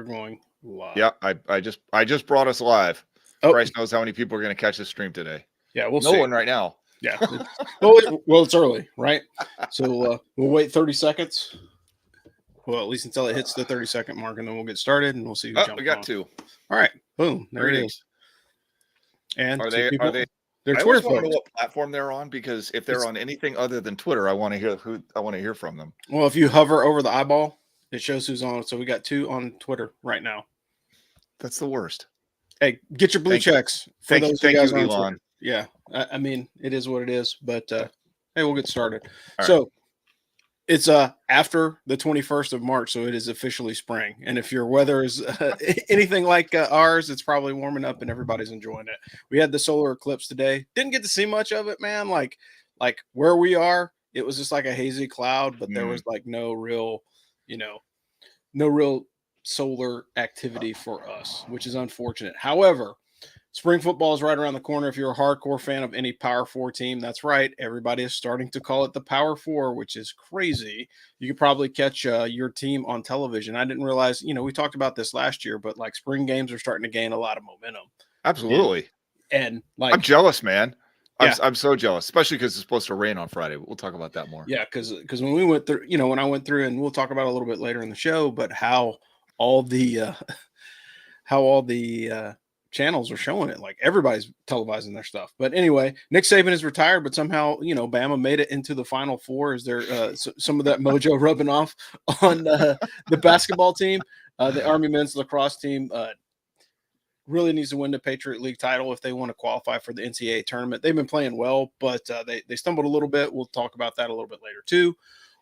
going live. Yeah, I just brought us live. Oh. Christ knows how many people are going to catch this stream today. Yeah, we'll no see. one right now. Yeah. Well, it's early, right? So we'll wait 30 seconds. Well, at least until it hits the 30-second mark, and then we'll get started, and we'll see who jumps on. We got two. All right. Boom. There it is. And are they? They're Twitter folks. I want to know what platform they're on, because if they're on anything other than Twitter, I want to hear from them. Well, if you hover over the eyeball, it shows who's on. So we got two on Twitter right now. That's the worst. Hey, get your blue checks. Thank you, Elon. Yeah, I mean, it is what it is. But hey, we'll get started. All so it's after the 21st of March, so it is officially spring. And if your weather is anything like ours, it's probably warming up and everybody's enjoying it. We had the solar eclipse today. Didn't get to see much of it, man. Like where we are, it was just like a hazy cloud, but there was like no real solar activity for us, which is unfortunate. However, spring football is right around the corner. If you're a hardcore fan of any Power 4 team, that's right. Everybody is starting to call it the Power 4, which is crazy. You could probably catch your team on television. I didn't realize, we talked about this last year, but like spring games are starting to gain a lot of momentum. Absolutely. And like, I'm jealous, man. I'm so jealous, especially because it's supposed to rain on Friday. We'll talk about that more. Yeah, because when we went through, when I went through, and we'll talk about it a little bit later in the show, but how all the channels are showing it, like everybody's televising their stuff. But anyway, Nick Saban is retired, but somehow Bama made it into the Final Four. Is there some of that mojo rubbing off on the basketball team? The Army men's lacrosse team really needs to win the Patriot League title if they want to qualify for the NCAA tournament. They've been playing well, but they stumbled a little bit. We'll talk about that a little bit later too.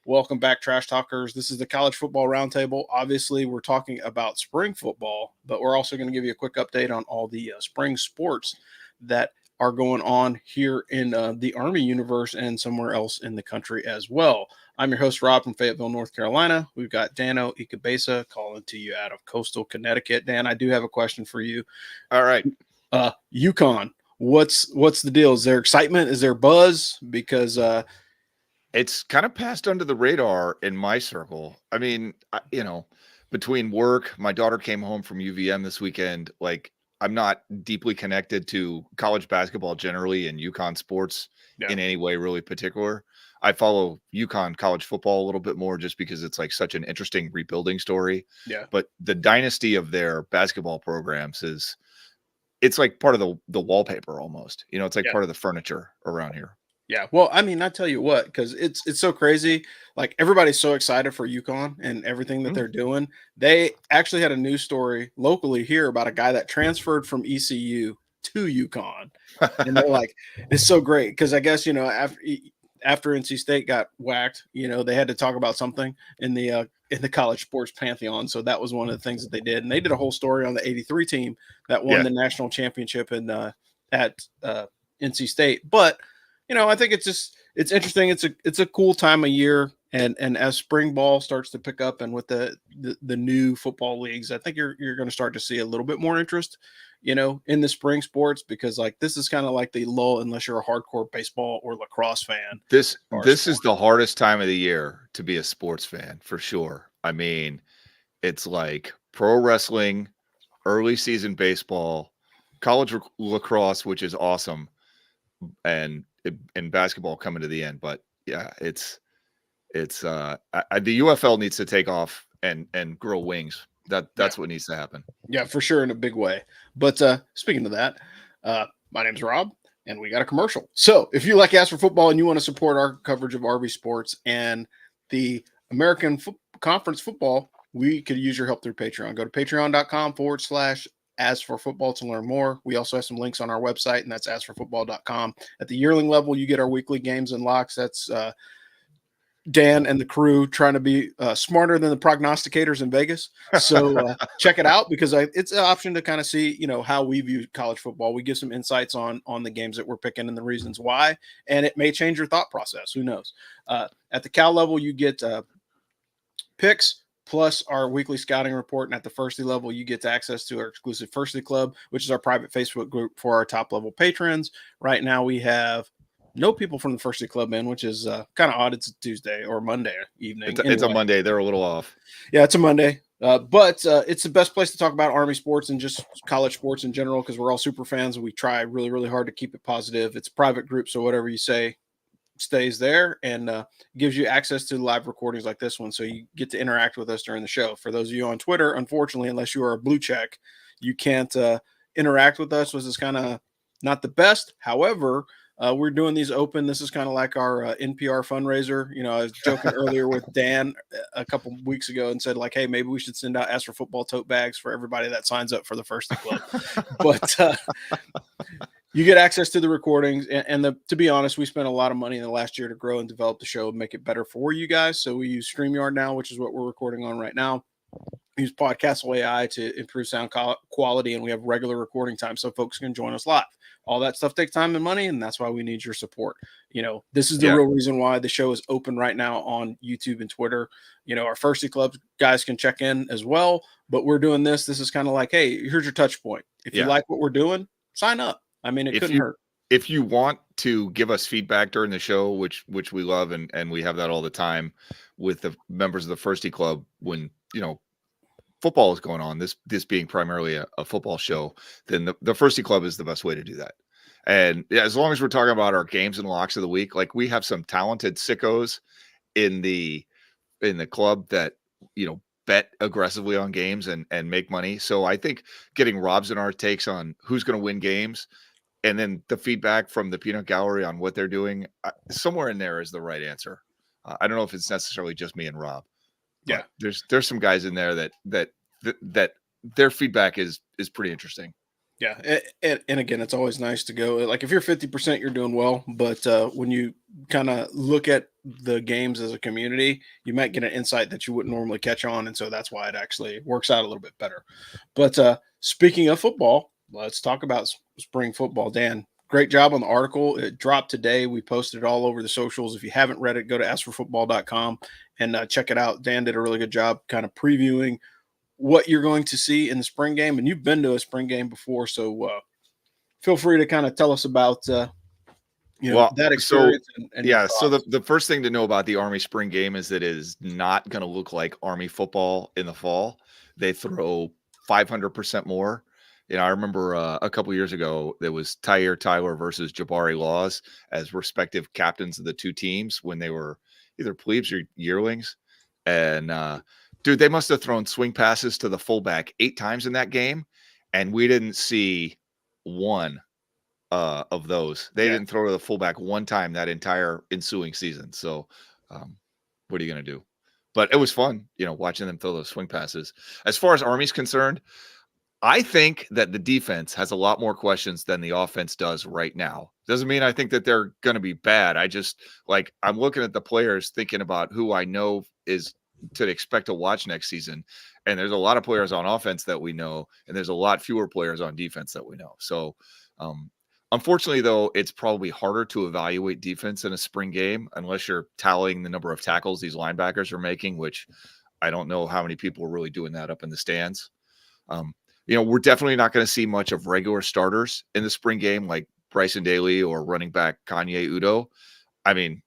Welcome back, Trash Talkers. This is the College Football Roundtable. Obviously, we're talking about spring football, but we're also going to give you a quick update on all the spring sports that are going on here in the Army universe and somewhere else in the country as well. I'm your host, Rob, from Fayetteville, North Carolina. We've got Dano Ikebesa calling to you out of coastal Connecticut. Dan, I do have a question for you. All right. UConn, what's the deal? Is there excitement? Is there buzz? Because it's kind of passed under the radar in my circle. I mean, between work, my daughter came home from UVM this weekend. Like, I'm not deeply connected to college basketball generally and UConn sports in any way really particular. I follow UConn college football a little bit more just because it's like such an interesting rebuilding story. Yeah. But the dynasty of their basketball programs it's like part of the wallpaper almost. It's like part of the furniture around here. Yeah, well, I mean, I tell you what, because it's so crazy. Like, everybody's so excited for UConn and everything that they're doing. They actually had a news story locally here about a guy that transferred from ECU to UConn, and they're like, it's so great because I guess after NC State got whacked, they had to talk about something in the college sports pantheon. So that was one of the things that they did, and they did a whole story on the '83 team that won the national championship at NC State, but. I think it's interesting. It's a cool time of year, and as spring ball starts to pick up, and with the new football leagues, I think you're going to start to see a little bit more interest, in the spring sports, because like this is kind of like the lull unless you're a hardcore baseball or lacrosse fan. This is the hardest time of the year to be a sports fan for sure. I mean, it's like pro wrestling, early season baseball, college lacrosse, which is awesome, and basketball coming to the end. But yeah, it's the UFL needs to take off and grow wings. That's what needs to happen. Yeah, for sure, in a big way. But speaking of that, my name's Rob, and we got a commercial. So if you like Ask for Football and you want to support our coverage of RV sports and the American Conference football, we could use your help through Patreon. Go to patreon.com/AskForFootball to learn more. We also have some links on our website, and that's askforfootball.com. At the yearling level, you get our weekly games and locks. That's Dan and the crew trying to be smarter than the prognosticators in Vegas. So check it out, because it's an option to kind of see, how we view college football. We give some insights on the games that we're picking and the reasons why, and it may change your thought process. Who knows? At the Cal level, you get picks, plus our weekly scouting report. And at the Firsty level, you get access to our exclusive Firsty Club, which is our private Facebook group for our top level patrons. Right now, we have no people from the Firsty Club in, which is kind of odd. It's a Tuesday or Monday evening. It's a Monday. They're a little off. Yeah, it's a Monday. But it's the best place to talk about Army sports and just college sports in general because we're all super fans and we try really, really hard to keep it positive. It's a private group, so whatever you say stays there and gives you access to live recordings like this one. So you get to interact with us during the show. For those of you on Twitter, unfortunately, unless you are a blue check, you can't interact with us, which is kind of not the best. However, we're doing these open. This is kind of like our NPR fundraiser. You know, I was joking earlier with Dan a couple weeks ago and said, like, hey, maybe we should send out Ask for Football tote bags for everybody that signs up for the Firsty Club. But you get access to the recordings. And to be honest, we spent a lot of money in the last year to grow and develop the show and make it better for you guys. So we use StreamYard now, which is what we're recording on right now. We use Podcastle AI to improve sound quality, and we have regular recording time so folks can join us live. All that stuff takes time and money, and that's why we need your support. You know, this is the real reason why the show is open right now on YouTube and Twitter. You know, our Firsty Club guys can check in as well, but we're doing this. This is kind of like, hey, here's your touch point. If you like what we're doing, sign up. I mean, it couldn't hurt. If you want to give us feedback during the show, which we love, and we have that all the time with the members of the Firsty Club when, you know, football is going on, this being primarily a football show, then the Firsty Club is the best way to do that. And yeah, as long as we're talking about our games and locks of the week, like we have some talented sickos in the club that, you know, bet aggressively on games and make money. So I think getting Rob's and our takes on who's going to win games and then the feedback from the peanut gallery on what they're doing, somewhere in there is the right answer. I don't know if it's necessarily just me and Rob. Yeah, there's some guys in there that their feedback is pretty interesting. Yeah, and again, it's always nice to go. Like if you're 50%, you're doing well. But when you kind of look at the games as a community, you might get an insight that you wouldn't normally catch on, and so that's why it actually works out a little bit better. But speaking of football, let's talk about spring football. Dan, great job on the article. It dropped today. We posted it all over the socials. If you haven't read it, go to askforfootball.com and check it out. Dan did a really good job kind of previewing what you're going to see in the spring game. And you've been to a spring game before, so feel free to kind of tell us about that experience. So the first thing to know about the Army spring game is that it is not going to look like Army football in the fall. They throw 500% more. You know, I remember a couple years ago, there was Tyre Tyler versus Jabari Laws as respective captains of the two teams when they were either plebes or yearlings. And dude, they must have thrown swing passes to the fullback 8 times in that game, and we didn't see one of those. They didn't throw to the fullback one time that entire ensuing season. So what are you going to do? But it was fun, you know, watching them throw those swing passes. As far as Army's concerned, I think that the defense has a lot more questions than the offense does right now. Doesn't mean I think that they're going to be bad. I just, like, I'm looking at the players thinking about who I know is to expect to watch next season. And there's a lot of players on offense that we know, and there's a lot fewer players on defense that we know. So, unfortunately, though, it's probably harder to evaluate defense in a spring game unless you're tallying the number of tackles these linebackers are making, which I don't know how many people are really doing that up in the stands. You know, we're definitely not going to see much of regular starters in the spring game like Bryson Daly or running back Kanye Udo. I mean,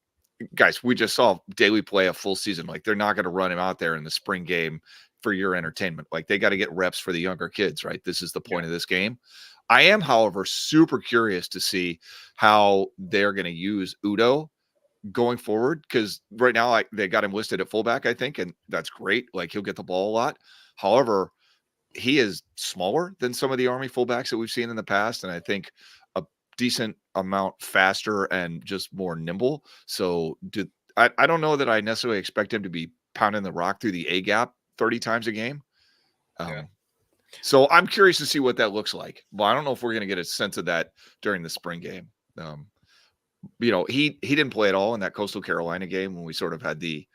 guys, we just saw Daly play a full season. Like, they're not going to run him out there in the spring game for your entertainment. Like, they got to get reps for the younger kids, right? This is the point of this game. I am, however, super curious to see how they're going to use Udo going forward, because right now they got him listed at fullback, I think, and that's great. Like, he'll get the ball a lot. However, he is smaller than some of the Army fullbacks that we've seen in the past, and I think a decent amount faster and just more nimble. So I don't know that I necessarily expect him to be pounding the rock through the A gap 30 times a game. So I'm curious to see what that looks like. Well, I don't know if we're going to get a sense of that during the spring game. You know, he didn't play at all in that Coastal Carolina game when we sort of had the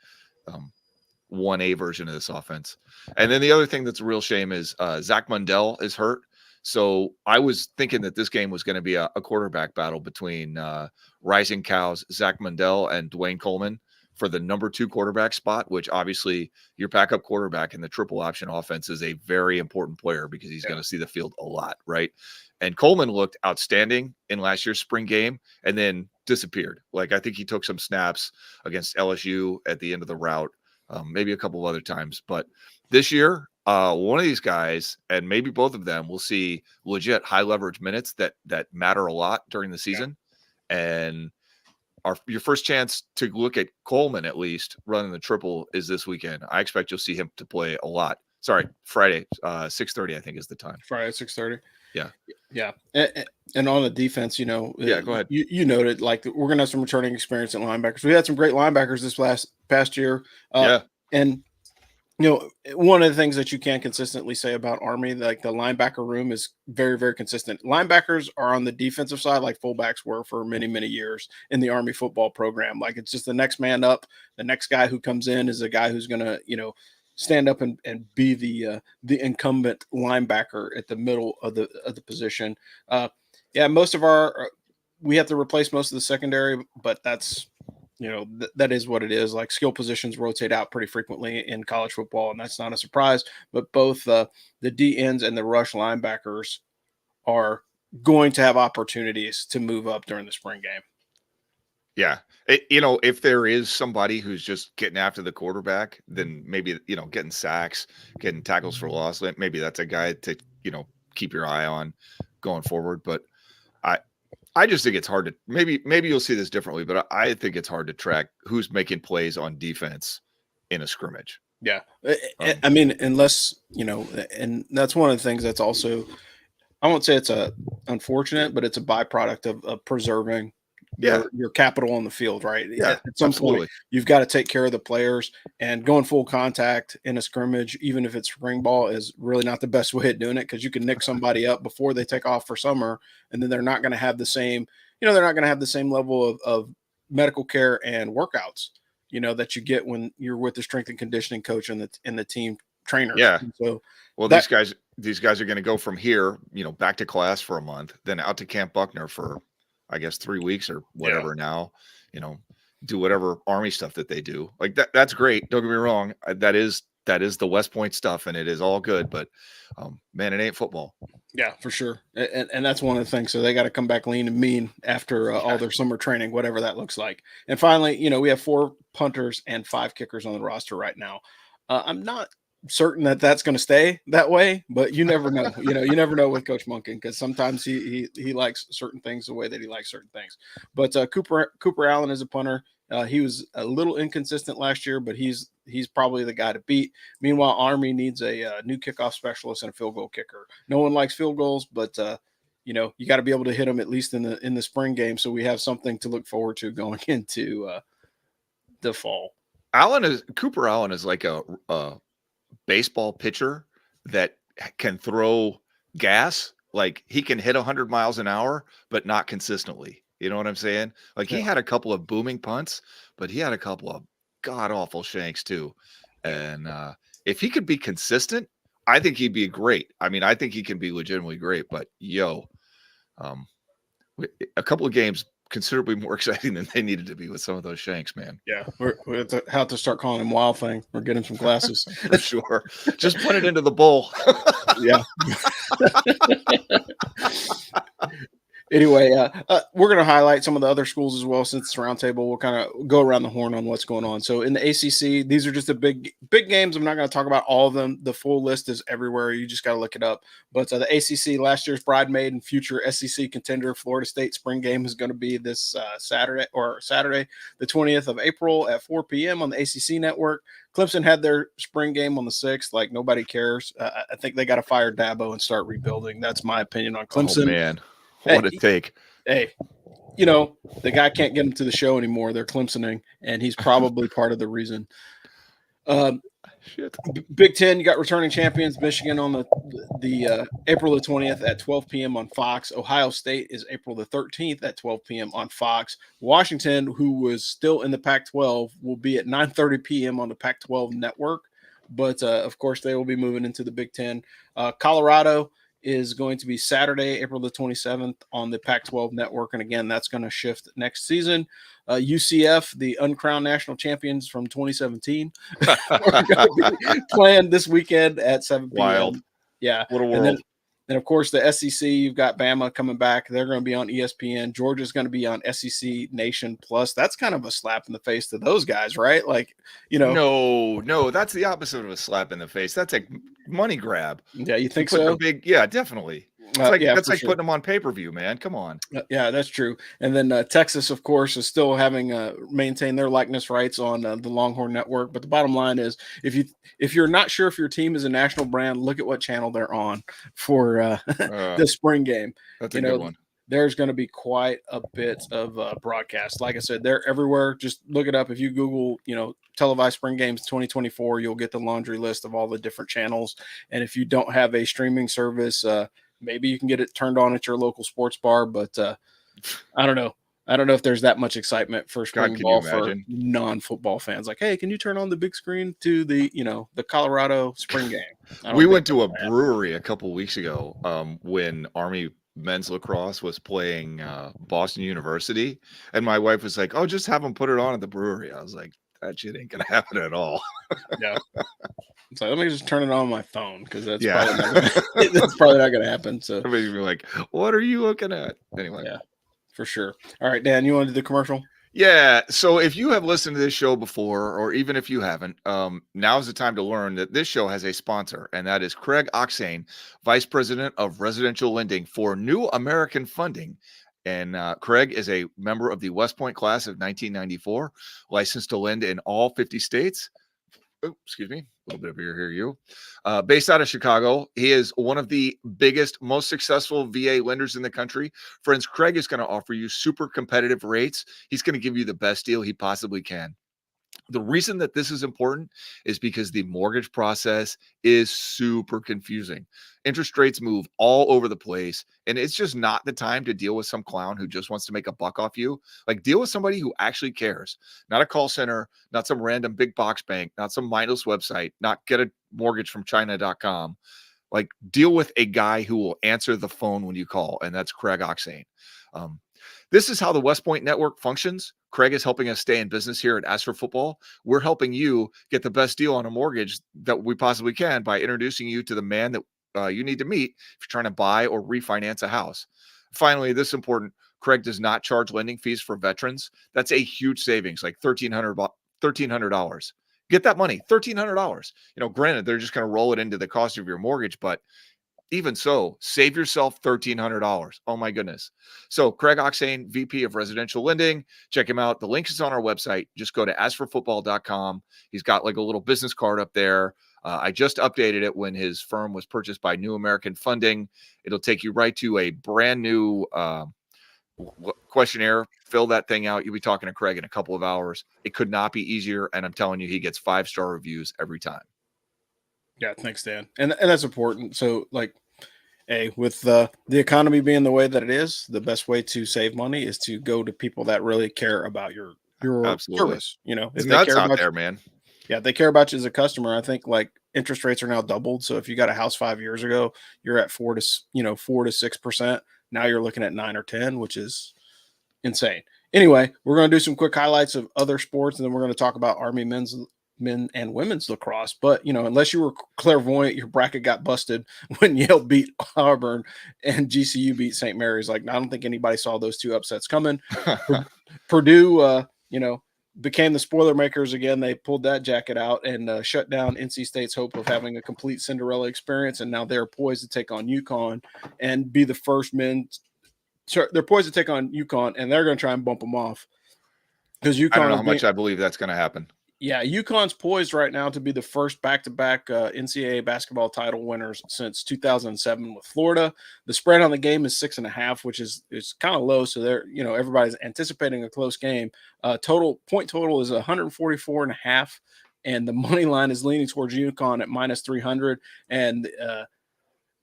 1A version of this offense. And then the other thing that's a real shame is Zach Mundell is hurt. So I was thinking that this game was going to be a quarterback battle between Rising Cows, Zach Mundell, and Dwayne Coleman for the number 2 quarterback spot, which obviously your backup quarterback in the triple option offense is a very important player because he's going to see the field a lot, right? And Coleman looked outstanding in last year's spring game and then disappeared. Like, I think he took some snaps against LSU at the end of the route. Maybe a couple of other times, but this year one of these guys, and maybe both of them, will see legit high leverage minutes that matter a lot during the season. And your first chance to look at Coleman, at least running the triple, is this weekend. I expect you'll see him to play a lot. Sorry, Friday, 6:30, I think is the time. Friday, 6:30. Yeah. And on the defense, go ahead. You noted like we're gonna have some returning experience at linebackers. We had some great linebackers this past year. And one of the things that you can consistently say about Army, like the linebacker room is very, very consistent. Linebackers are on the defensive side like fullbacks were for many, many years in the Army football program. Like it's just the next man up. The next guy who comes in is a guy who's going to, stand up and be the incumbent linebacker at the middle of the position. Most of we have to replace most of the secondary, but that's, that is what it is. Like skill positions rotate out pretty frequently in college football, and that's not a surprise. But both the D ends and the rush linebackers are going to have opportunities to move up during the spring game. Yeah. If there is somebody who's just getting after the quarterback, then maybe, getting sacks, getting tackles for loss, maybe that's a guy to, keep your eye on going forward. But I just think it's hard to maybe you'll see this differently, but I think it's hard to track who's making plays on defense in a scrimmage. Yeah. I mean, unless, and that's one of the things that's also, I won't say it's unfortunate, but it's a byproduct of preserving your capital on the field, right? Yeah, at some point, you've got to take care of the players, and going full contact in a scrimmage, even if it's spring ball, is really not the best way of doing it, because you can nick somebody up before they take off for summer, and then they're not going to have the same, they're not going to have the same level of medical care and workouts, that you get when you're with the strength and conditioning coach and the team trainer. Yeah. And so, these guys are going to go from here, back to class for a month, then out to Camp Buckner for, I guess, 3 weeks or whatever. Now, do whatever Army stuff that they do. Like that's great. Don't get me wrong. That is the West Point stuff, and it is all good, but man, it ain't football. Yeah, for sure. And that's one of the things. So they got to come back lean and mean after all their summer training, whatever that looks like. And finally, we have 4 punters and 5 kickers on the roster right now. I'm not certain that that's going to stay that way, but you never know. You never know with Coach Monken, because sometimes he likes certain things the way that he likes certain things. But Cooper Allen is a punter. He was a little inconsistent last year, but he's probably the guy to beat. Meanwhile, Army needs a new kickoff specialist and a field goal kicker. No one likes field goals, but you got to be able to hit them at least in the spring game, so we have something to look forward to going into the fall. Cooper Allen is like a baseball pitcher that can throw gas. Like he can hit 100 miles an hour, but not consistently. You know what I'm saying? Like he had a couple of booming punts, but he had a couple of god awful shanks too. And if he could be consistent, I think he'd be great. I mean, I think he can be legitimately great, but a couple of games considerably more exciting than they needed to be with some of those shanks, man. Yeah, we have to start calling him Wild Thing or get him some glasses. For sure. Just put it into the bowl. Yeah. Anyway, we're going to highlight some of the other schools as well. Since it's roundtable, we'll kind of go around the horn on what's going on. So in the ACC, these are just the big games. I'm not going to talk about all of them. The full list is everywhere. You just got to look it up. But the ACC, last year's bridesmaid and future SEC contender, Florida State spring game is going to be this Saturday, the 20th of April at 4 p.m. on the ACC network. Clemson had their spring game on the 6th. Like, nobody cares. I think they got to fire Dabo and start rebuilding. That's my opinion on Clemson. Oh, man. What a take. Hey, the guy can't get him to the show anymore. They're Clemsoning, and he's probably part of the reason. Shit. Big Ten, you got returning champions, Michigan on the April the 20th at 12 p.m. on Fox. Ohio State is April the 13th at 12 p.m. on Fox. Washington, who was still in the Pac-12, will be at 9:30 p.m. on the Pac-12 network. But, of course, they will be moving into the Big Ten. Colorado is going to be Saturday, April the 27th on the Pac-12 network. And again, that's going to shift next season. UCF, the uncrowned national champions from 2017, are going to be playing this weekend at 7 p.m. Wild. Yeah. What a world. And of course, the SEC, you've got Bama coming back. They're going to be on ESPN. Georgia's going to be on SEC Nation Plus. That's kind of a slap in the face to those guys, right? Like, No, that's the opposite of a slap in the face. That's a money grab. Yeah, you think put so? Yeah, definitely. It's Yeah, that's like sure. putting them on pay-per-view, man. Come on. Yeah, that's true. And then Texas, of course, is still having maintain their likeness rights on the Longhorn Network. But the bottom line is, if you're not sure if your team is a national brand, look at what channel they're on for the spring game. That's a good one. There's going to be quite a bit of broadcast. Like I said, they're everywhere. Just look it up. If you Google, televised spring games 2024, you'll get the laundry list of all the different channels. And if you don't have a streaming service, maybe you can get it turned on at your local sports bar, but I don't know. I don't know if there's that much excitement for spring ball for non-football fans. Like, hey, can you turn on the big screen to the Colorado spring game? We went to a brewery a couple weeks ago when Army men's lacrosse was playing Boston University, and my wife was like, "Oh, just have them put it on at the brewery." I was like, "That shit ain't gonna happen at all." Yeah. So let me just turn it on my phone because that's probably not going to happen. So everybody's gonna be like, "What are you looking at?" Anyway, yeah, for sure. All right, Dan, you want to do the commercial? Yeah. So if you have listened to this show before, or even if you haven't, now's the time to learn that this show has a sponsor, and that is Craig Oxane, Vice President of Residential Lending for New American Funding. And Craig is a member of the West Point class of 1994, licensed to lend in all 50 states. Oh, excuse me, a little bit of beer here, you. Based out of Chicago, he is one of the biggest, most successful VA lenders in the country. Friends, Craig is going to offer you super competitive rates. He's going to give you the best deal he possibly can. The reason that this is important is because the mortgage process is super confusing. Interest rates move all over the place, and it's just not the time to deal with some clown who just wants to make a buck off you. Like, deal with somebody who actually cares, not a call center, not some random big box bank, not some mindless website, not get a mortgage from China.com. Like, deal with a guy who will answer the phone when you call, and that's Craig Oxane. This is how the West Point Network functions. Craig is helping us stay in business here at As for Football. We're helping you get the best deal on a mortgage that we possibly can by introducing you to the man that you need to meet if you're trying to buy or refinance a house. Finally, this is important. Craig does not charge lending fees for veterans. That's a huge savings, like $1,300. Get that money, $1,300. Granted, they're just going to roll it into the cost of your mortgage, but even so, save yourself $1,300. Oh my goodness. So Craig Oxane, VP of Residential Lending, check him out. The link is on our website. Just go to asforfootball.com. He's got like a little business card up there. I just updated it when his firm was purchased by New American Funding. It'll take you right to a brand new questionnaire. Fill that thing out. You'll be talking to Craig in a couple of hours. It could not be easier. And I'm telling you, he gets 5-star reviews every time. Yeah, thanks, Dan. And that's important. So, like, with the economy being the way that it is, the best way to save money is to go to people that really care about your service. If they care about there, man. Yeah, if they care about you as a customer. I think like interest rates are now doubled. So if you got a house 5 years ago, you're at 4 to 6%. Now you're looking at 9 or 10, which is insane. Anyway, we're going to do some quick highlights of other sports, and then we're going to talk about Army men and women's lacrosse. But unless you were clairvoyant, your bracket got busted when Yale beat Auburn and GCU beat St. Mary's. Like, I don't think anybody saw those two upsets coming. Purdue became the spoiler makers again. They pulled that jacket out and shut down NC State's hope of having a complete Cinderella experience, and now they're poised to take on UConn and be the first men. So they're poised to take on UConn, and they're going to try and bump them off because UConn. I don't know how much I believe that's going to happen. Yeah, UConn's poised right now to be the first back-to-back NCAA basketball title winners since 2007 with Florida. The spread on the game is 6.5, which is kind of low. So they're everybody's anticipating a close game. Point total is 144.5, and the money line is leaning towards UConn at -300, and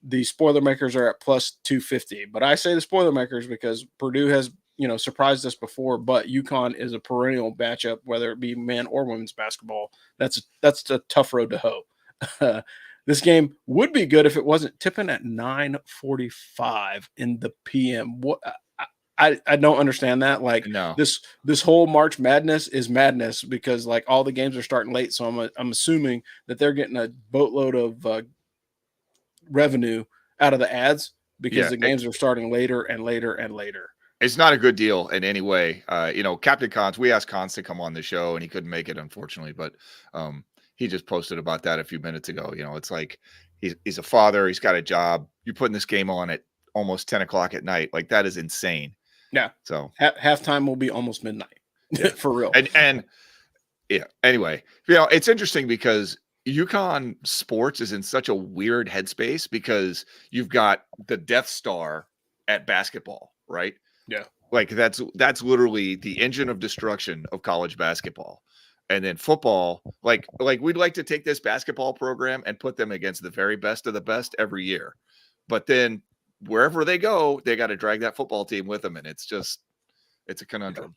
the spoiler makers are at +250. But I say the spoiler makers because Purdue has surprised us before, but UConn is a perennial matchup, whether it be men or women's basketball. That's a tough road to hoe. This game would be good if it wasn't tipping at 9:45 in the PM. What I don't understand that. Like, no. This whole March Madness is madness because like all the games are starting late. So I'm assuming that they're getting a boatload of revenue out of the ads because Yeah, the games are starting later and later and later. it's not a good deal in any way. Captain Cons, we asked Cons to come on the show and he couldn't make it, unfortunately, but he just posted about that a few minutes ago. It's like he's a father, he's got a job. You're putting this game on at almost 10 o'clock at night. Like, that is insane. Yeah. So halftime will be almost midnight. Yeah. For real. And yeah, anyway, it's interesting because UConn sports is in such a weird headspace because you've got the Death Star at basketball, right? Yeah. Like that's literally the engine of destruction of college basketball. And then football, like we'd like to take this basketball program and put them against the very best of the best every year. But then wherever they go, they got to drag that football team with them. And it's a conundrum.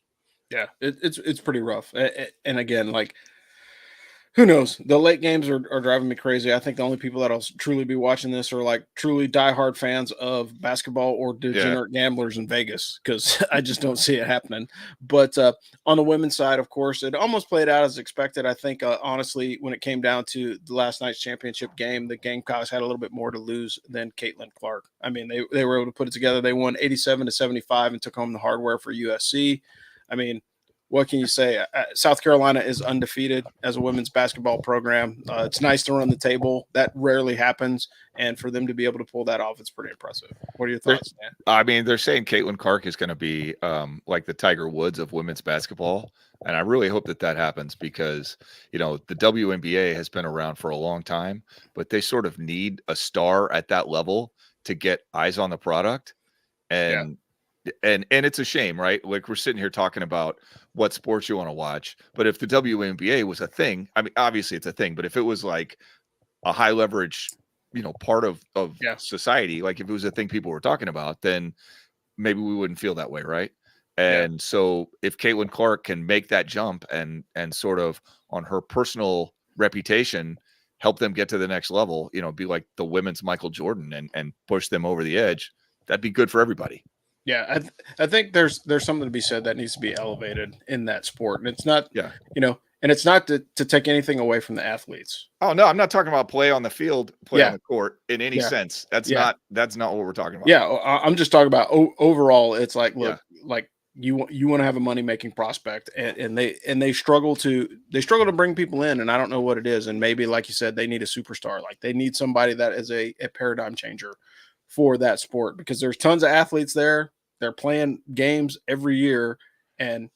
Yeah, it's pretty rough. And again, like, who knows? The late games are driving me crazy. I think the only people that'll truly be watching this are like truly diehard fans of basketball or degenerate gamblers in Vegas, because I just don't see it happening. But on the women's side, of course, it almost played out as expected. I think, honestly, when it came down to the last night's championship game, the Gamecocks had a little bit more to lose than Caitlin Clark. I mean, they were able to put it together. They won 87-75 and took home the hardware for USC. I mean, what can you say? South Carolina is undefeated as a women's basketball program. It's nice to run the table. That rarely happens. And for them to be able to pull that off, it's pretty impressive. What are your thoughts, Dan? I mean, they're saying Caitlin Clark is going to be like the Tiger Woods of women's basketball. And I really hope that happens because, the WNBA has been around for a long time, but they sort of need a star at that level to get eyes on the product. And it's a shame, right? Like, we're sitting here talking about what sports you want to watch, but if the WNBA was a thing, I mean, obviously it's a thing, but if it was like a high leverage, part of society, like if it was a thing people were talking about, then maybe we wouldn't feel that way, right? And so if Caitlin Clark can make that jump and sort of on her personal reputation help them get to the next level, be like the women's Michael Jordan and push them over the edge, that'd be good for everybody. Yeah, I think there's something to be said that needs to be elevated in that sport. And it's not, and it's not to take anything away from the athletes. Oh, no, I'm not talking about play on the field, play on the court in any sense. That's not what we're talking about. Yeah, I'm just talking about overall. It's like, look, like you want to have a money-making prospect, and they struggle to bring people in, and I don't know what it is. And maybe, like you said, they need a superstar. Like, they need somebody that is a paradigm changer for that sport, because there's tons of athletes there. They're playing games every year. And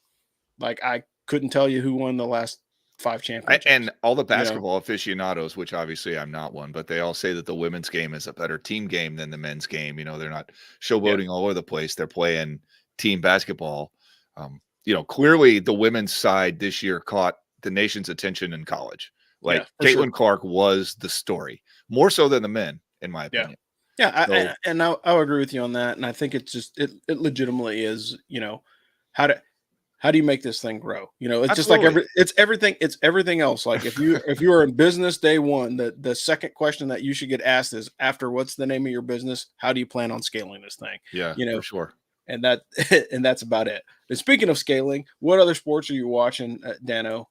like, I couldn't tell you who won the last 5 championships. And all the basketball aficionados, which obviously I'm not one, but they all say that the women's game is a better team game than the men's game. They're not showboating all over the place. They're playing team basketball. Clearly the women's side this year caught the nation's attention in college. Like, Caitlin Clark was the story, more so than the men, in my opinion. Yeah, I'll agree with you on that, and I think it's just it legitimately is. How do you make this thing grow? It's just like it's everything else. Like, if you are in business day one, the second question that you should get asked is, after what's the name of your business, how do you plan on scaling this thing? Yeah, for sure. And that's about it. And speaking of scaling, what other sports are you watching, Dano?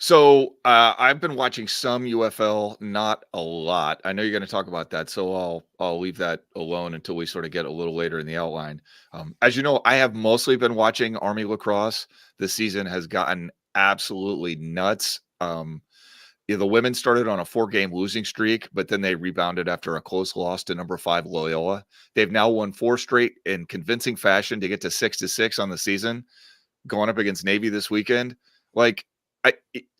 So I've been watching some UFL, not a lot. I know you're going to talk about that, so I'll leave that alone until we sort of get a little later in the outline. As you know, I have mostly been watching Army lacrosse. This season has gotten absolutely nuts. The women started on a 4-game losing streak, but then they rebounded after a close loss to number 5 Loyola. They've now won 4 straight in convincing fashion to get to 6-6 on the season, going up against Navy this weekend. Like,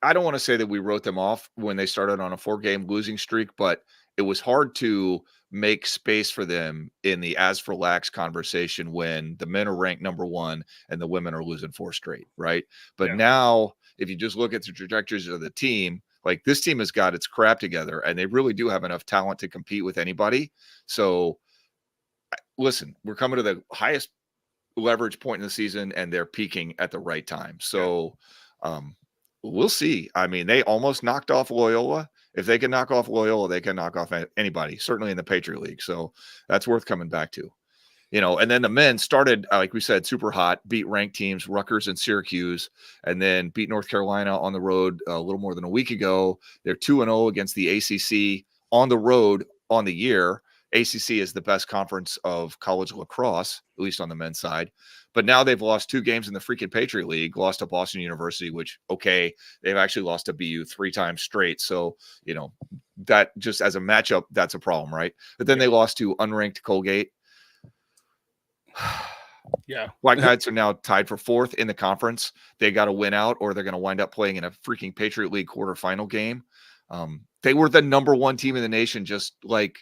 I don't want to say that we wrote them off when they started on a 4-game losing streak, but it was hard to make space for them in the as for lax conversation when the men are ranked number 1 and the women are losing 4 straight, right? But now, if you just look at the trajectories of the team, like, this team has got its crap together, and they really do have enough talent to compete with anybody. So, listen, we're coming to the highest leverage point in the season, and they're peaking at the right time. So, we'll see. I mean, they almost knocked off Loyola. If they can knock off Loyola, they can knock off anybody, certainly in the Patriot League. So that's worth coming back to. And then the men started, like we said, super hot, beat ranked teams, Rutgers and Syracuse, and then beat North Carolina on the road a little more than a week ago. They're 2-0 against the ACC on the road on the year. ACC is the best conference of college lacrosse, at least on the men's side. But now they've lost 2 games in the freaking Patriot League, lost to Boston University, which, okay, they've actually lost to BU 3 times straight. So, that just as a matchup, that's a problem, right? But then they lost to unranked Colgate. Yeah. Black Knights are now tied for 4th in the conference. They got to win out or they're going to wind up playing in a freaking Patriot League quarterfinal game. They were the number 1 team in the nation just like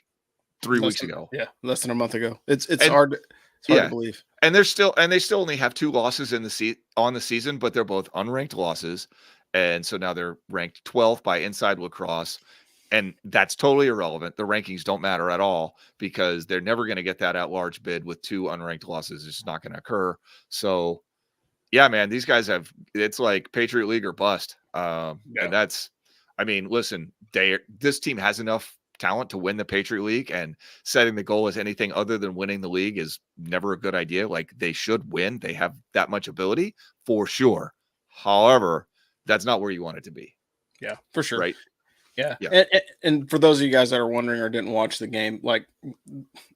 3 weeks ago. Yeah, less than a month ago. It's hard to believe. And they still only have 2 losses in on the season, but they're both unranked losses. And so now they're ranked 12th by Inside Lacrosse. And that's totally irrelevant. The rankings don't matter at all because they're never going to get that at-large bid with 2 unranked losses. It's just not going to occur. So, yeah, man, these guys it's like Patriot League or bust. And that's, I mean, listen, this team has enough talent to win the Patriot League, and setting the goal as anything other than winning the league is never a good idea. Like, they should win. They have that much ability for sure. However, that's not where you want it to be. Yeah, for sure. Right. Yeah. And for those of you guys that are wondering or didn't watch the game, like,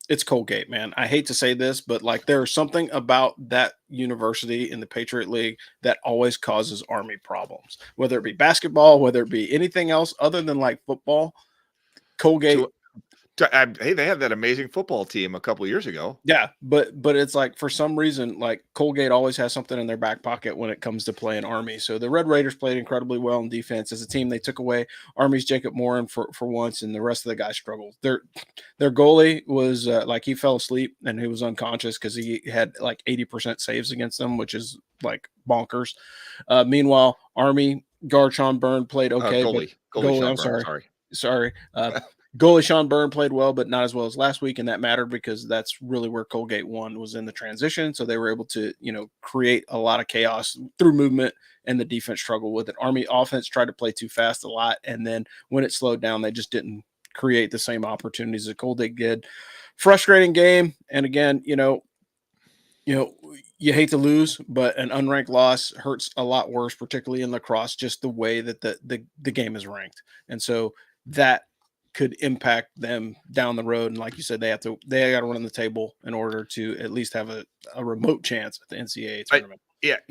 it's Colgate, man. I hate to say this, but like, there's something about that university in the Patriot League that always causes Army problems, whether it be basketball, whether it be anything else other than like football. Colgate. Hey, they had that amazing football team a couple of years ago. Yeah, but it's like, for some reason, like, Colgate always has something in their back pocket when it comes to playing Army. So the Red Raiders played incredibly well in defense. As a team, they took away Army's Jacob Morin for once, and the rest of the guys struggled. Their goalie was like, he fell asleep and he was unconscious because he had like 80% saves against them, which is like bonkers. Meanwhile, Army guard Sean Byrne played okay. Goalie I'm Byrne, sorry. Goalie Sean Byrne played well, but not as well as last week, and that mattered because that's really where Colgate won, was in the transition. So they were able to, create a lot of chaos through movement, and the defense struggled with it. Army offense tried to play too fast a lot, and then when it slowed down, they just didn't create the same opportunities that Colgate did. Frustrating game, and again, you hate to lose, but an unranked loss hurts a lot worse, particularly in lacrosse, just the way that the game is ranked, and so that could impact them down the road. And like you said, they got to run the table in order to at least have a remote chance at the NCAA tournament.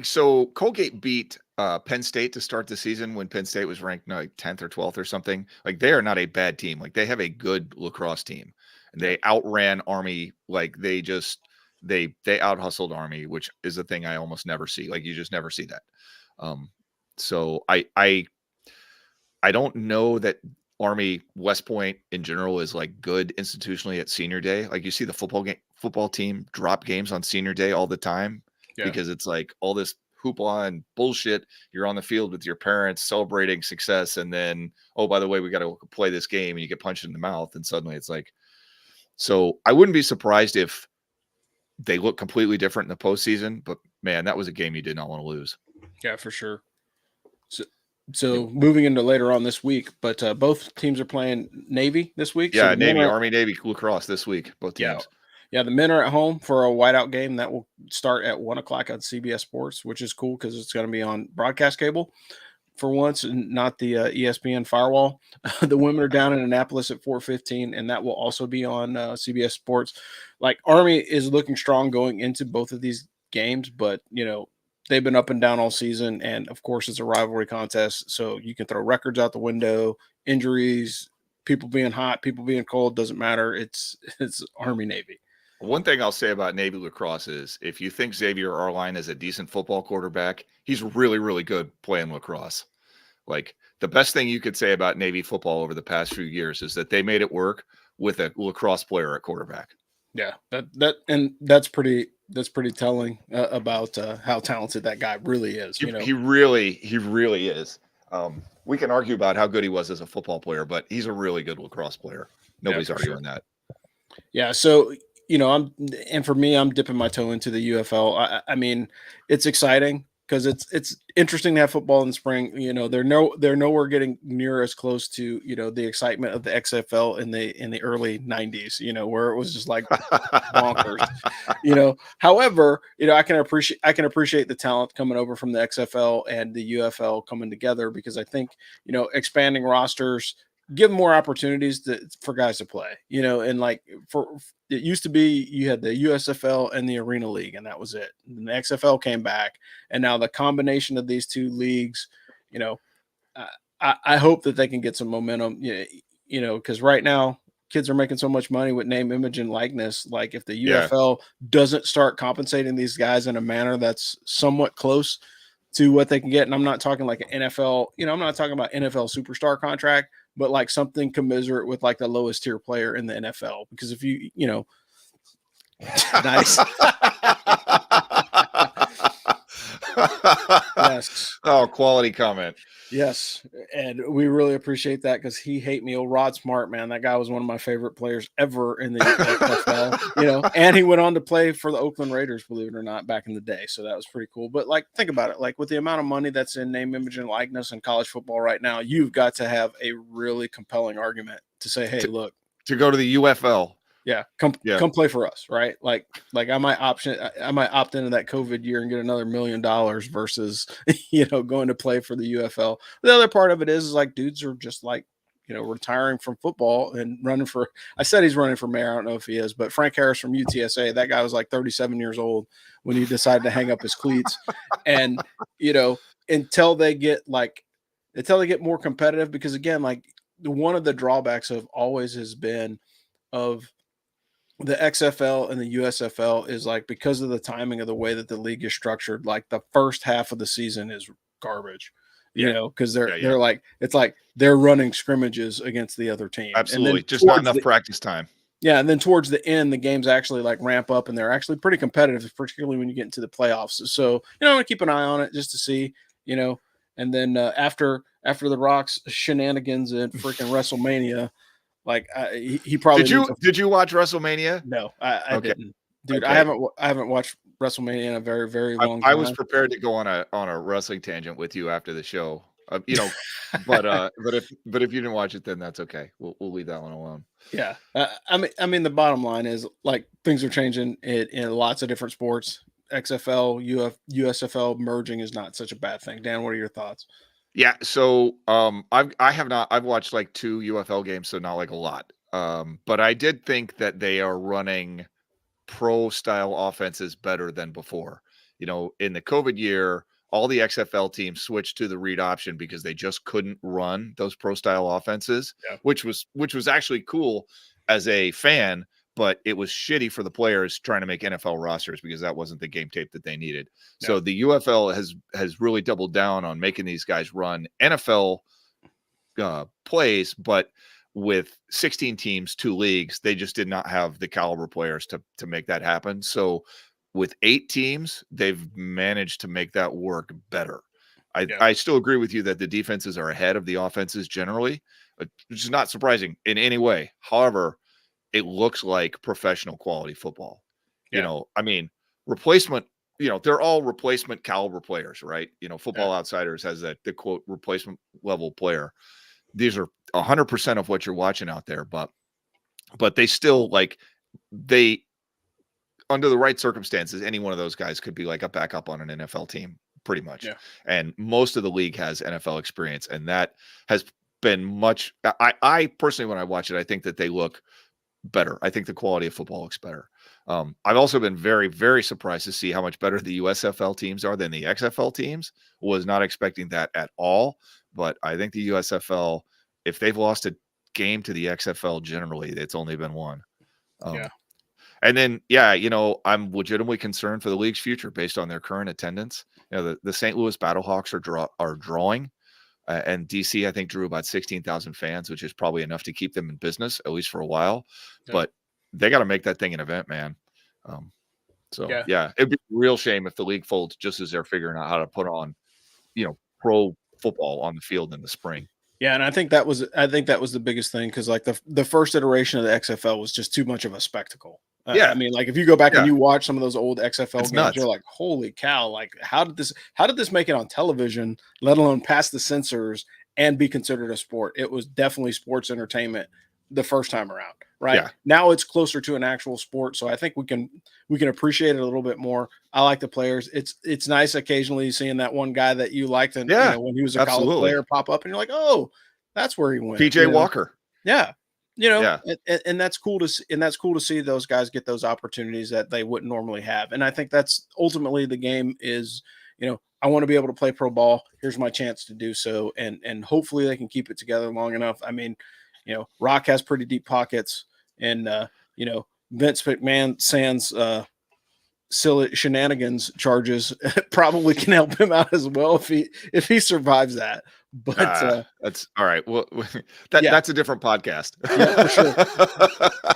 So Colgate beat Penn State to start the season when Penn State was ranked like 10th or 12th or something. Like, they are not a bad team. Like, they have a good lacrosse team, and they outran Army. Like, they out hustled Army, which is a thing I almost never see. Like, you just never see that. So I don't know that Army West Point in general is like good institutionally at senior day. Like, you see the football team drop games on senior day all the time because it's like all this hoopla and bullshit. You're on the field with your parents celebrating success, and then, oh, by the way, we got to play this game, and you get punched in the mouth, and suddenly it's like. So I wouldn't be surprised if they look completely different in the postseason. But man, that was a game you did not want to lose. Yeah, for sure. So moving into later on this week, but both teams are playing Navy this week. Yeah, so Navy, Army, Navy lacrosse this week. Both teams. Yeah, the men are at home for a whiteout game that will start at 1:00 on CBS Sports, which is cool because it's going to be on broadcast cable for once, and not the ESPN firewall. The women are down in Annapolis at 4:15, and that will also be on CBS Sports. Like, Army is looking strong going into both of these games, but they've been up and down all season, and of course it's a rivalry contest, so you can throw records out the window, injuries, people being hot, people being cold, doesn't matter. It's Army Navy. One thing I'll say about Navy lacrosse is, if you think Xavier Arline is a decent football quarterback, he's really, really good playing lacrosse. Like, the best thing you could say about Navy football over the past few years is that they made it work with a lacrosse player at quarterback. Yeah, that's pretty telling about how talented that guy really is. He really is. We can argue about how good he was as a football player, but he's a really good lacrosse player. Nobody's arguing that. Yeah. So, I'm dipping my toe into the UFL. I mean, it's exciting because it's interesting to have football in the spring. They're nowhere getting near as close to the excitement of the XFL in the early 90s. Where it was just like bonkers. However, I can appreciate the talent coming over from the XFL and the UFL coming together, because I think expanding rosters give more opportunities for guys to play, and like it used to be you had the USFL and the Arena League, and that was it. And the XFL came back, and now the combination of these two leagues, I hope that they can get some momentum, because right now kids are making so much money with name, image, and likeness. Like if the UFL doesn't start compensating these guys in a manner that's somewhat close to what they can get, and I'm not talking like an NFL, I'm not talking about NFL superstar contract, but like something commensurate with like the lowest tier player in the NFL. Because if you nice. Yes. Oh, quality comment. Yes, and we really appreciate that because he hate me. Old Rod Smart, man, that guy was one of my favorite players ever in the NFL. And he went on to play for the Oakland Raiders, believe it or not, back in the day. So that was pretty cool. But like, think about it. Like with the amount of money that's in name, image, and likeness in college football right now, you've got to have a really compelling argument to say, "Hey, look, to go to the UFL." Yeah, come play for us, right? Like I might opt into that COVID year and get another $1 million versus going to play for the UFL. The other part of it is like dudes are just like retiring from football and running for. I said he's running for mayor. I don't know if he is, but Frank Harris from UTSA. That guy was like 37 years old when he decided to hang up his cleats, and until they get more competitive, because again, like one of the drawbacks of always has been of the XFL and the USFL is like because of the timing of the way that the league is structured, like the first half of the season is garbage, because they're like it's like they're running scrimmages against the other team. Absolutely, and then just not enough practice time. Yeah, and then towards the end, the games actually like ramp up and they're actually pretty competitive, particularly when you get into the playoffs. So I'm gonna keep an eye on it just to see, and then after the Rock's shenanigans in freaking WrestleMania. Like he probably did you watch WrestleMania? No, I didn't, dude. Okay. I haven't watched WrestleMania in a very, very long time. I was prepared to go on a wrestling tangent with you after the show, but if you didn't watch it, then that's okay. We'll leave that one alone. Yeah, I mean the bottom line is like things are changing in lots of different sports. XFL, USFL merging is not such a bad thing. Dan, what are your thoughts? Yeah, so I've watched like 2 UFL games, so not like a lot. But I did think that they are running pro style offenses better than before. In the COVID year, all the XFL teams switched to the read option because they just couldn't run those pro style offenses, which was actually cool as a fan. But it was shitty for the players trying to make NFL rosters because that wasn't the game tape that they needed. Yeah. So the UFL has really doubled down on making these guys run NFL plays, but with 16 teams, 2 leagues, they just did not have the caliber players to make that happen. So with 8 teams, they've managed to make that work better. I still agree with you that the defenses are ahead of the offenses generally, which is not surprising in any way. However, it looks like professional quality football. I mean, replacement, they're all replacement caliber players, right? Football Outsiders has the quote replacement level player. These are 100% of what you're watching out there, but they still under the right circumstances, any one of those guys could be like a backup on an NFL team pretty much. Yeah. And most of the league has NFL experience. And that has been much, I personally, when I watch it, I think that they look better. I think the quality of football looks better. I've also been very, very surprised to see how much better the USFL teams are than the XFL teams. Was not expecting that at all. But I think the USFL, if they've lost a game to the XFL, generally, it's only been one. And then, I'm legitimately concerned for the league's future based on their current attendance. The St. Louis Battlehawks are drawing. And DC, I think, drew about 16,000 fans, which is probably enough to keep them in business, at least for a while. Yeah. But they got to make that thing an event, man. It'd be a real shame if the league folds just as they're figuring out how to put on, pro football on the field in the spring. Yeah, and I think that was the biggest thing because like the first iteration of the XFL was just too much of a spectacle. I mean, like if you go back and you watch some of those old XFL games, nuts. You're like, holy cow! Like, how did this make it on television, let alone pass the censors and be considered a sport? It was definitely sports entertainment the first time around, right? Yeah. Now it's closer to an actual sport, so I think we can appreciate it a little bit more. I like the players. It's nice occasionally seeing that one guy that you liked and when he was a college player pop up, and you're like, oh, That's where he went. PJ Walker. Yeah. Yeah. And that's cool to see, and that's cool to see those guys get those opportunities that they wouldn't normally have. And I think that's ultimately the game is, I want to be able to play pro ball. Here's my chance to do so. And hopefully they can keep it together long enough. I mean, Rock has pretty deep pockets, and Vince McMahon sans silly shenanigans charges probably can help him out as well if he survives that. But that's all right. Well, Yeah. that's a different podcast. Yeah, for sure.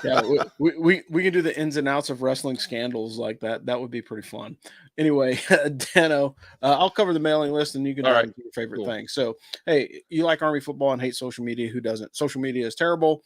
Yeah, we can do the ins and outs of wrestling scandals like that. That would be pretty fun. Anyway, Dano, I'll cover the mailing list and you can All right. do your favorite Cool. thing. So, hey, you like Army football and hate social media. Who doesn't? Social media is terrible.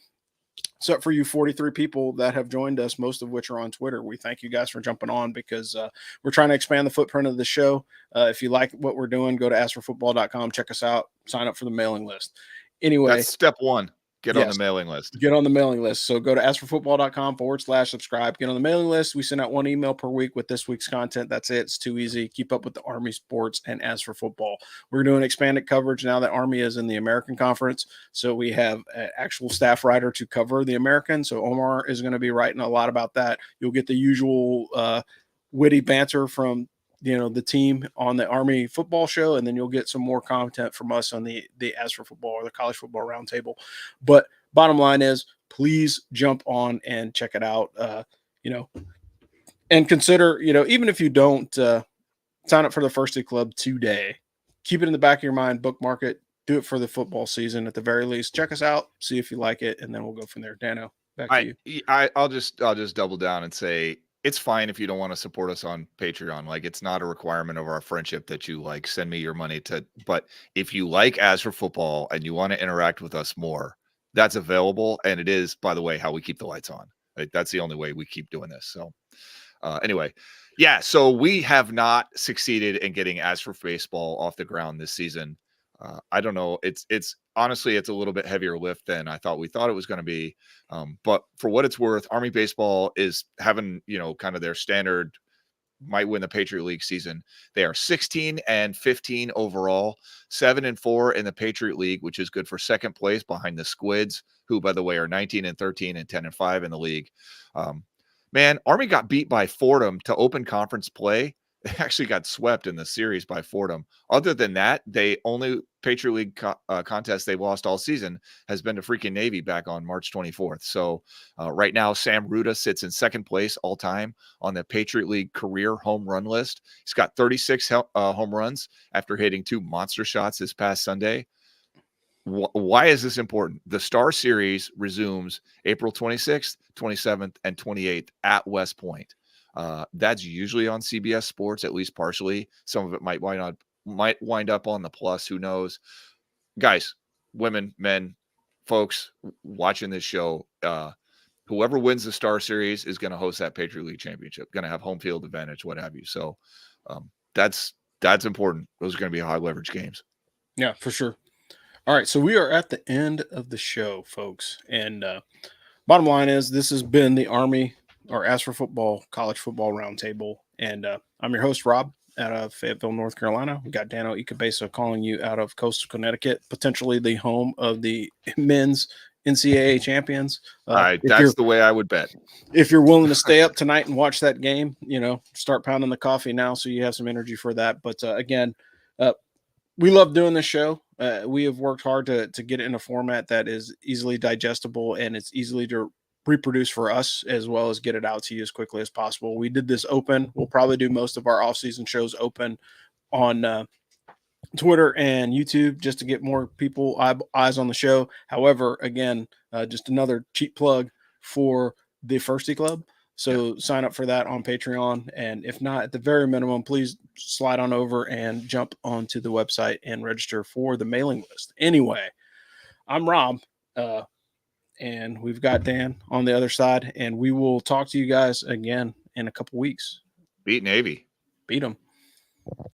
Except for you 43 people that have joined us, most of which are on Twitter. We thank you guys for jumping on because we're trying to expand the footprint of the show. If you like what we're doing, go to askforfootball.com, check us out, sign up for the mailing list. Anyway, that's step one. Get on the mailing list. Get on the mailing list. So go to askforfootball.com/subscribe. Get on the mailing list. We send out one email per week with this week's content. That's it. It's too easy. Keep up with the Army sports and As for Football. We're doing expanded coverage now that Army is in the American Conference. So we have an actual staff writer to cover the American. So Omar is going to be writing a lot about that. You'll get the usual witty banter from the team on the Army football show, and then you'll get some more content from us on the As for Football or the College Football Roundtable. But bottom line is, please jump on and check it out. And consider, even if you don't sign up for the Firsty Club today, keep it in the back of your mind, bookmark it, do it for the football season at the very least. Check us out, see if you like it, and then we'll go from there. Dano, back to you. I'll just double down and say, it's fine if you don't want to support us on Patreon. Like, it's not a requirement of our friendship that you send me your money but if you like As for Football and you want to interact with us more, that's available. And it is, by the way, how we keep the lights on. That's the only way we keep doing this. So anyway, yeah. So we have not succeeded in getting As for Baseball off the ground this season. I don't know. It's honestly, it's a little bit heavier lift than I thought it was going to be. But for what it's worth, Army baseball is having, kind of their standard might win the Patriot League season. They are 16-15 overall, 7-4 in the Patriot League, which is good for second place behind the Squids, who, by the way, are 19-13 and 10-5 in the league. Man, Army got beat by Fordham to open conference play. They actually got swept in the series by Fordham. Other than that, they only Patriot League contest they've lost all season has been to freaking Navy back on March 24th. So right now, Sam Ruda sits in second place all time on the Patriot League career home run list. He's got 36 home runs after hitting 2 monster shots this past Sunday. Why is this important? The Star Series resumes April 26th, 27th, and 28th at West Point. That's usually on CBS Sports, at least partially. Some of it might wind up on the Plus. Who knows? Guys, women, men, folks watching this show, whoever wins the Star Series is going to host that Patriot League championship, going to have home field advantage, what have you. So that's important. Those are going to be high leverage games. Yeah, for sure. All right, so we are at the end of the show, folks. And bottom line is, this has been the Army, or As for Football, College Football Roundtable. And I'm your host, Rob, out of Fayetteville, North Carolina. We got Dano Ikebesa calling you out of coastal Connecticut, potentially the home of the men's NCAA champions. That's the way I would bet. If you're willing to stay up tonight and watch that game, start pounding the coffee now so you have some energy for that. But again, we love doing this show. We have worked hard to get it in a format that is easily digestible and it's easily to reproduce for us, as well as get it out to you as quickly as possible. We did this open. We'll probably do most of our off-season shows open on Twitter and YouTube just to get more people eyes on the show. However, again, just another cheap plug for the Firsty Club. So sign up for that on Patreon. And if not, at the very minimum, please slide on over and jump onto the website and register for the mailing list. Anyway, I'm Rob, and we've got Dan on the other side, and we will talk to you guys again in a couple weeks. Beat Navy. Beat them.